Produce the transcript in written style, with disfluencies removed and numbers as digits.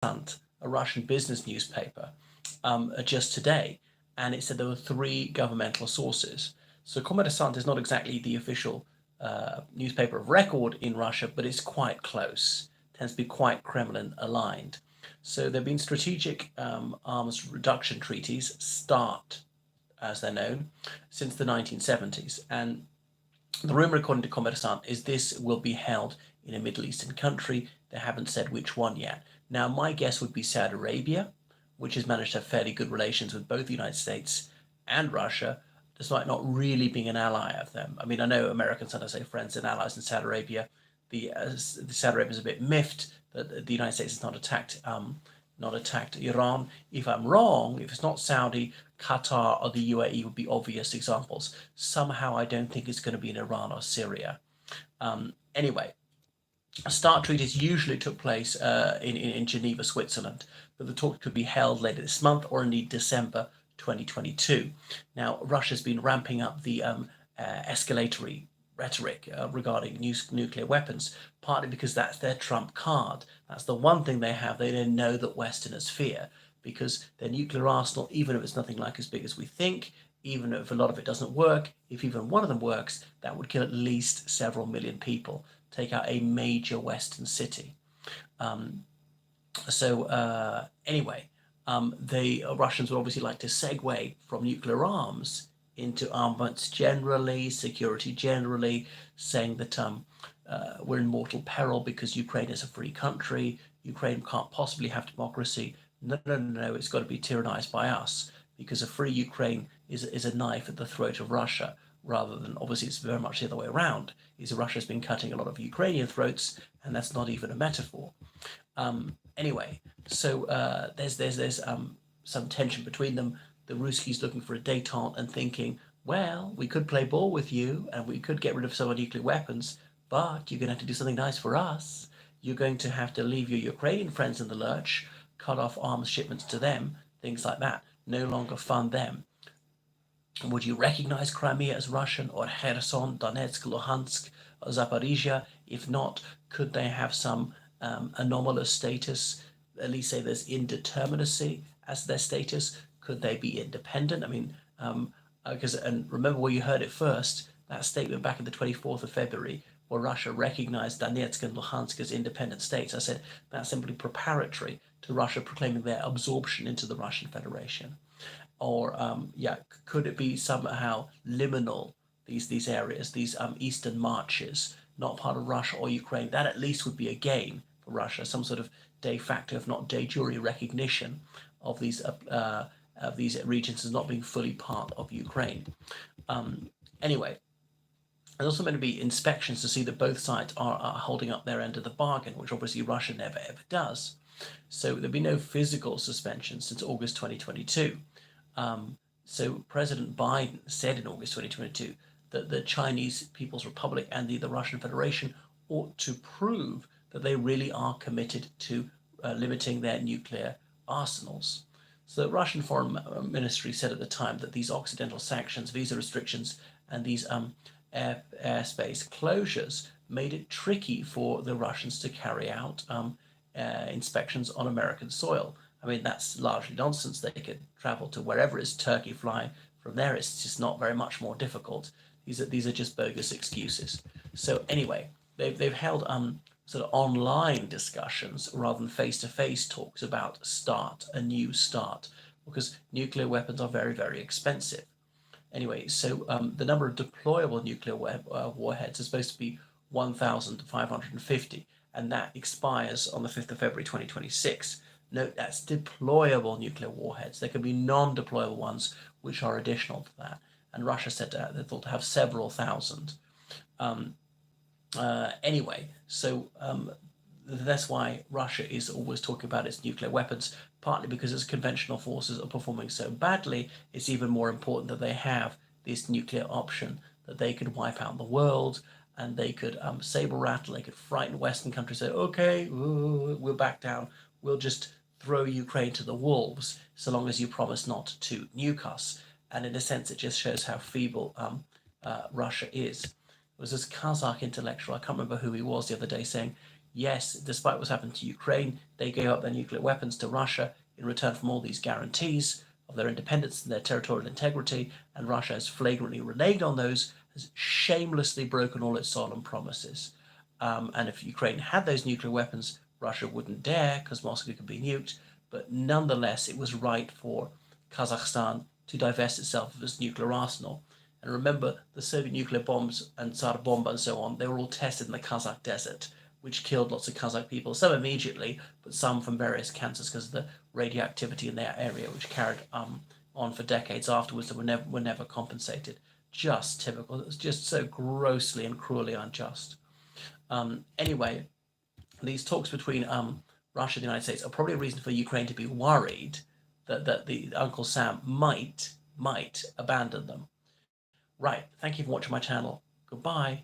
a Russian business newspaper, just today, and it said there were three governmental sources. So Kommersant is not exactly the official newspaper of record in Russia, but it's quite close. Tends to be quite Kremlin aligned. So there have been strategic arms reduction treaties, START as they're known, since the 1970s. And the rumour, according to Kommersant, is this will be held in a Middle Eastern country. They haven't said which one yet. Now, my guess would be Saudi Arabia, which has managed to have fairly good relations with both the United States and Russia, despite not really being an ally of them. I mean, I know Americans sometimes say friends and allies in Saudi Arabia. The Saudi Arabia is a bit miffed that the United States has not attacked Iran. If I'm wrong, if it's not Saudi, Qatar or the UAE would be obvious examples. Somehow, I don't think it's going to be in Iran or Syria. Anyway, START treaties usually took place in Geneva, Switzerland, but the talks could be held later this month or indeed December 2022. Now, Russia's been ramping up the escalatory rhetoric regarding nuclear weapons, partly because that's their trump card. That's the one thing they have. They don't know that Westerners fear, because their nuclear arsenal, even if it's nothing like as big as we think, even if a lot of it doesn't work, if even one of them works, that would kill at least several million people, take out a major Western city. Anyway, the Russians would obviously like to segue from nuclear arms into armaments generally, security generally, saying that we're in mortal peril because Ukraine is a free country. Ukraine can't possibly have democracy. No, it's got to be tyrannized by us, because a free Ukraine is a knife at the throat of Russia, rather than, obviously it's very much the other way around, is Russia's been cutting a lot of Ukrainian throats, and that's not even a metaphor. Anyway, so there's some tension between them. The Ruskies looking for a détente and thinking, well, we could play ball with you and we could get rid of some of our nuclear weapons, but you're going to have to do something nice for us. You're going to have to leave your Ukrainian friends in the lurch, cut off arms shipments to them, things like that, no longer fund them. Would you recognize Crimea as Russian, or Kherson, Donetsk, Luhansk, or Zaporizhia? If not, could they have some anomalous status? At least say there's indeterminacy as their status. Could they be independent? I mean, and remember where you heard it first, that statement back in the 24th of February, where Russia recognized Donetsk and Luhansk as independent states. I said that's simply preparatory to Russia proclaiming their absorption into the Russian Federation. Or could it be somehow liminal, these areas, these eastern marches, not part of Russia or Ukraine? That at least would be a gain for Russia, some sort of de facto, if not de jure, recognition of these regions as not being fully part of Ukraine. Anyway, there's also meant to be inspections to see that both sides are holding up their end of the bargain, which obviously Russia never ever does. So there'll be no physical suspension since August 2022. So President Biden said in August 2022 that the Chinese People's Republic and the Russian Federation ought to prove that they really are committed to limiting their nuclear arsenals. So the Russian Foreign Ministry said at the time that these Occidental sanctions, visa restrictions, and these airspace closures made it tricky for the Russians to carry out inspections on American soil. I mean, that's largely nonsense. They could travel to wherever it's Turkey, fly from there. It's just not very much more difficult. These are just bogus excuses. So anyway, they've held sort of online discussions rather than face-to-face talks about a new start, because nuclear weapons are very, very expensive. Anyway, so the number of deployable nuclear warheads is supposed to be 1,550, and that expires on the 5th of February 2026. Note, that's deployable nuclear warheads. There can be non-deployable ones, which are additional to that. And Russia said they thought to have several thousand. Anyway, so that's why Russia is always talking about its nuclear weapons, partly because its conventional forces are performing so badly. It's even more important that they have this nuclear option, that they could wipe out the world, and they could saber rattle, they could frighten Western countries, say, okay, we'll back down, we'll just throw Ukraine to the wolves, so long as you promise not to nuke us. And in a sense, it just shows how feeble Russia is. There was this Kazakh intellectual, I can't remember who he was the other day, saying, Yes, despite what's happened to Ukraine, they gave up their nuclear weapons to Russia in return from all these guarantees of their independence and their territorial integrity, and Russia has flagrantly reneged on those, has shamelessly broken all its solemn promises. And if Ukraine had those nuclear weapons, Russia wouldn't dare because Moscow could be nuked. But nonetheless, it was right for Kazakhstan to divest itself of its nuclear arsenal. And remember, the Soviet nuclear bombs and Tsar Bomba and so on, they were all tested in the Kazakh desert, which killed lots of Kazakh people, some immediately, but some from various cancers because of the radioactivity in their area, which carried on for decades afterwards that were never compensated. Just typical. It was just so grossly and cruelly unjust. Anyway, these talks between Russia and the United States are probably a reason for Ukraine to be worried that the Uncle Sam might abandon them. Right. Thank you for watching my channel. Goodbye.